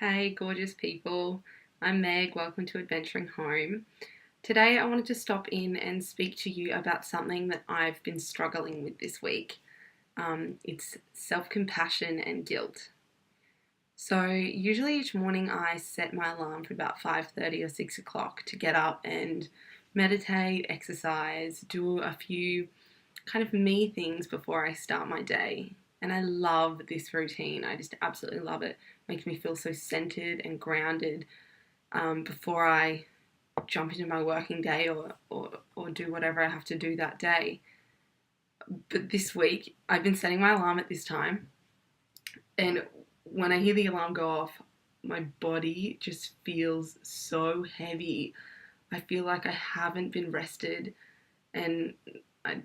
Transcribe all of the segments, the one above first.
Hey, gorgeous people. I'm Meg. Welcome to Adventuring Home. Today, I wanted to stop in and speak to you about something that I've been struggling with this week. It's self-compassion and guilt. So, usually each morning I set my alarm for about 5:30 or 6 o'clock to get up and meditate, exercise, do a few kind of me things before I start my day. And I love this routine. I just absolutely love it. It makes me feel so centered and grounded before I jump into my working day or do whatever I have to do that day. But this week, I've been setting my alarm at this time. And when I hear the alarm go off, my body just feels so heavy. I feel like I haven't been rested and I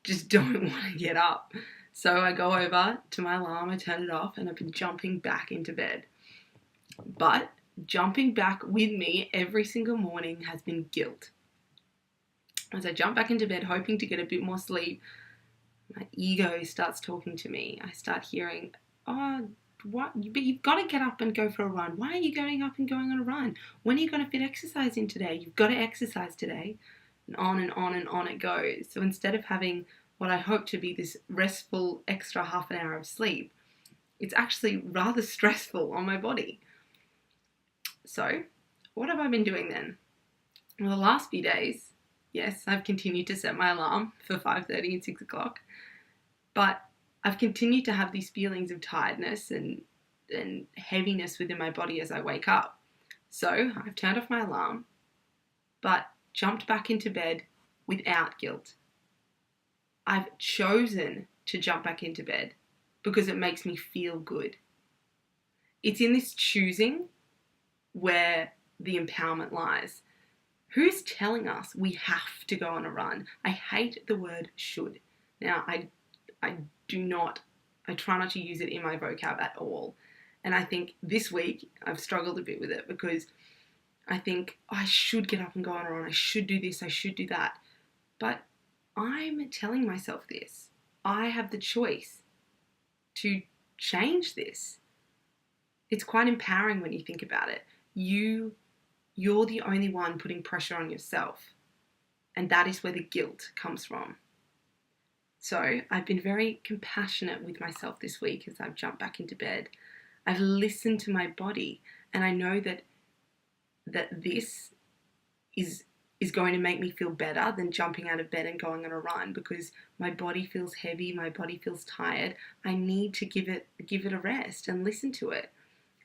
just don't want to get up. So I go over to my alarm, I turn it off, and I've been jumping back into bed. But jumping back with me every single morning has been guilt. As I jump back into bed, hoping to get a bit more sleep, my ego starts talking to me. I start hearing, oh, what? But you've got to get up and go for a run. Why are you going up and going on a run? When are you going to fit exercise in today? You've got to exercise today. And on and on and on it goes. So instead of having what I hope to be this restful extra half an hour of sleep, it's actually rather stressful on my body. So what have I been doing then? Well, the last few days, yes, I've continued to set my alarm for 5:30 and 6 o'clock, but I've continued to have these feelings of tiredness and heaviness within my body as I wake up. So I've turned off my alarm, but jumped back into bed without guilt. I've chosen to jump back into bed because it makes me feel good. It's in this choosing where the empowerment lies. Who's telling us we have to go on a run? I hate the word should. Now, I try not to use it in my vocab at all. And I think this week I've struggled a bit with it because I think I should get up and go on a run. I should do this. I should do that. But I'm telling myself this. I have the choice to change this. It's quite empowering when you think about it. You're the only one putting pressure on yourself. And that is where the guilt comes from. So I've been very compassionate with myself this week as I've jumped back into bed. I've listened to my body, and I know that this is going to make me feel better than jumping out of bed and going on a run because my body feels heavy, my body feels tired. I need to give it a rest and listen to it.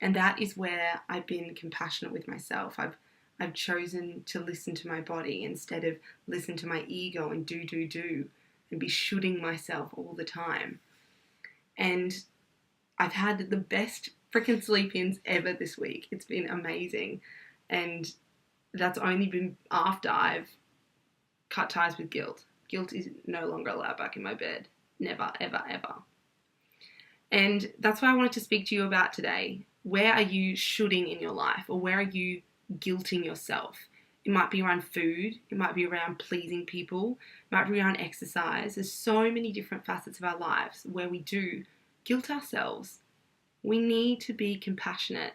And that is where I've been compassionate with myself. I've chosen to listen to my body instead of listen to my ego and do and be shooting myself all the time. And I've had the best freaking sleep-ins ever this week. It's been amazing. And that's only been after I've cut ties with guilt. Guilt is no longer allowed back in my bed. Never, ever, ever. And that's what I wanted to speak to you about today. Where are you shoulding in your life? Or where are you guilting yourself? It might be around food. It might be around pleasing people. It might be around exercise. There's so many different facets of our lives where we do guilt ourselves. We need to be compassionate.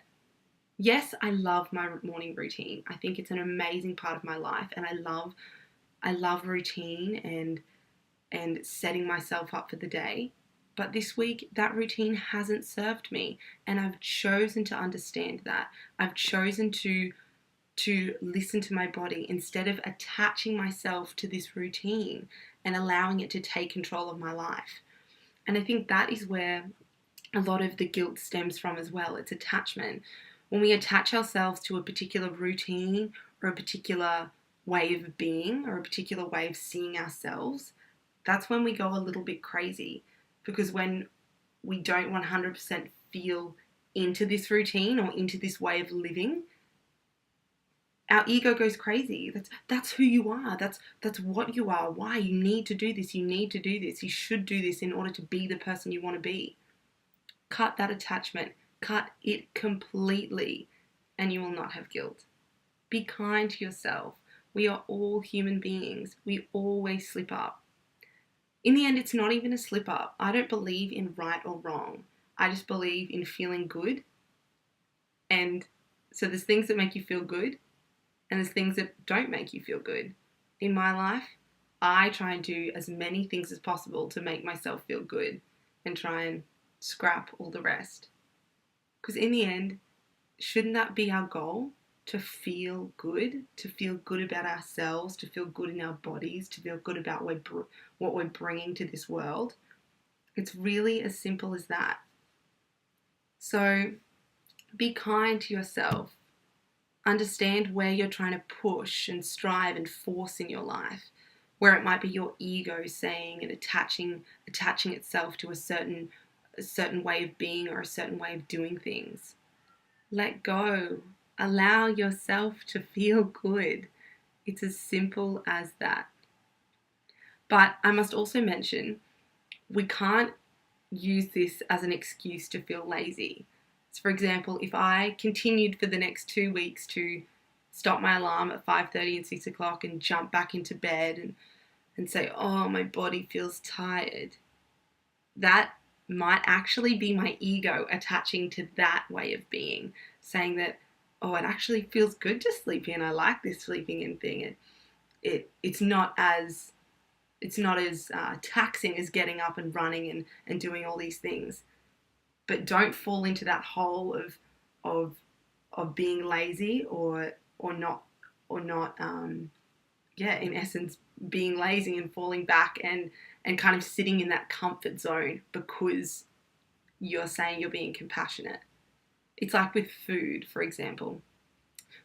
Yes, I love my morning routine. I think it's an amazing part of my life, and I love routine and setting myself up for the day. But this week, that routine hasn't served me, and I've chosen to understand that. I've chosen to listen to my body instead of attaching myself to this routine and allowing it to take control of my life. And I think that is where a lot of the guilt stems from as well. It's attachment. When we attach ourselves to a particular routine or a particular way of being or a particular way of seeing ourselves, that's when we go a little bit crazy. Because when we don't 100% feel into this routine or into this way of living, our ego goes crazy. That's who you are. That's what you are. Why? You need to do this. You need to do this. You should do this in order to be the person you want to be. Cut that attachment. Cut it completely, and you will not have guilt. Be kind to yourself. We are all human beings. We always slip up. In the end, it's not even a slip up. I don't believe in right or wrong. I just believe in feeling good And so there's things that make you feel good and there's things that don't make you feel good. In my life, I try and do as many things as possible to make myself feel good and try and scrap all the rest. Because in the end, shouldn't that be our goal? To feel good about ourselves, to feel good in our bodies, to feel good about what we're bringing to this world. It's really as simple as that. So be kind to yourself. Understand where you're trying to push and strive and force in your life, where it might be your ego saying and attaching itself to a certain way of being or a certain way of doing things. Let go. Allow yourself to feel good. It's as simple as that. But I must also mention, we can't use this as an excuse to feel lazy. So for example, if I continued for the next 2 weeks to stop my alarm at 5:30 and 6 o'clock and jump back into bed and say, oh, my body feels tired, that might actually be my ego attaching to that way of being, saying that, oh, it actually feels good to sleep in. I like this sleeping in thing. It's not as taxing as getting up and running and doing all these things. But don't fall into that hole of being lazy or not in essence being lazy and falling back and kind of sitting in that comfort zone because you're saying you're being compassionate. It's like with food, for example.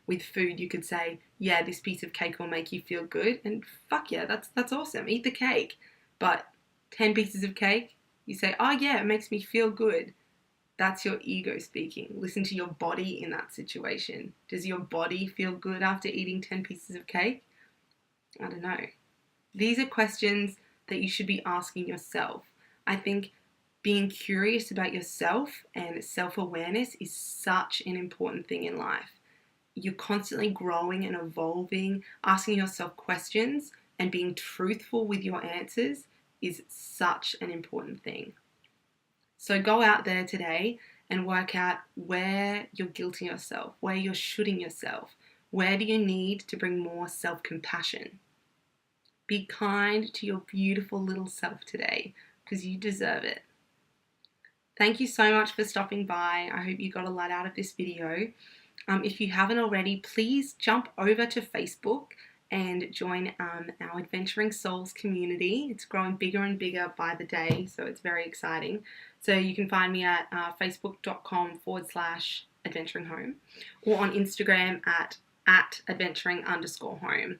With food, you could say, yeah, this piece of cake will make you feel good, and fuck yeah, that's awesome. Eat the cake. But 10 pieces of cake, you say, oh yeah, it makes me feel good. That's your ego speaking. Listen to your body in that situation. Does your body feel good after eating 10 pieces of cake? I don't know. These are questions that you should be asking yourself. I think being curious about yourself and self-awareness is such an important thing in life. You're constantly growing and evolving, asking yourself questions and being truthful with your answers is such an important thing. So go out there today and work out where you're guilting yourself, where you're shooting yourself. Where do you need to bring more self-compassion? Be kind to your beautiful little self today because you deserve it. Thank you so much for stopping by. I hope you got a lot out of this video. If you haven't already, please jump over to Facebook and join our Adventuring Souls community. It's growing bigger and bigger by the day, so it's very exciting. So you can find me at facebook.com/adventuringhome or on Instagram at adventuring_home.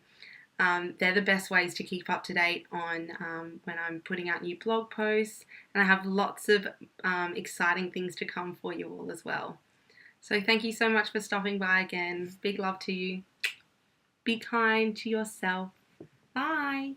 They're the best ways to keep up to date on when I'm putting out new blog posts, and I have lots of exciting things to come for you all as well. So thank you so much for stopping by again. Big love to you. Be kind to yourself. Bye.